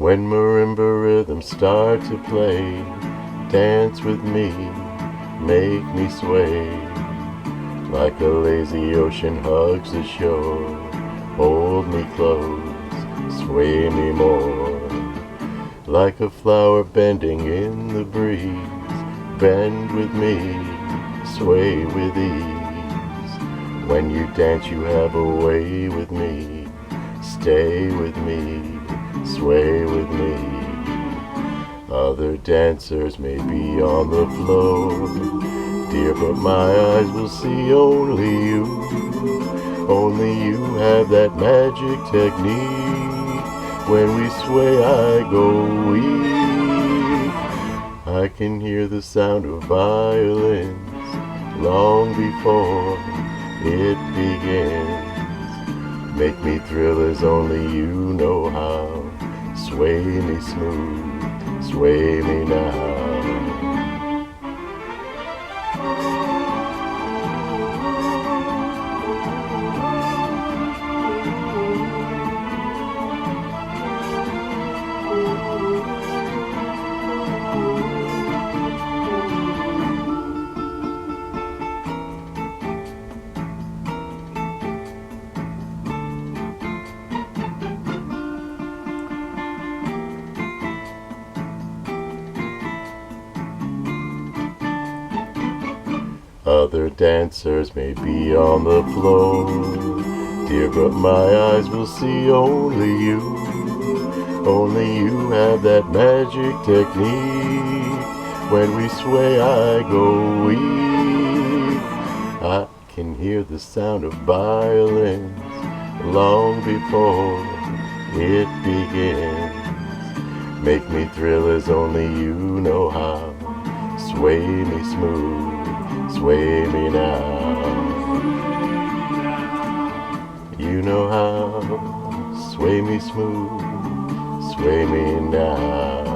When marimba rhythms start to play, dance with me, make me sway. Like a lazy ocean hugs the shore, hold me close, sway me more. Like a flower bending in the breeze, bend with me, sway with ease. When you dance you have a way with me, stay with me, sway with me. Other dancers may be on the floor, dear, but my eyes will see only you. Only you have that magic technique. When we sway I go weak. I can hear the sound of violins long before it begins. Make me thrill as only you know how. Sway me smooth, sway me now. Other dancers may be on the floor, dear, but my eyes will see only you. Only you have that magic technique. When we sway I go weak. I can hear the sound of violins long before it begins. Make me thrill as only you know how. Sway me smooth, sway me now. You know how. Sway me smooth, sway me now.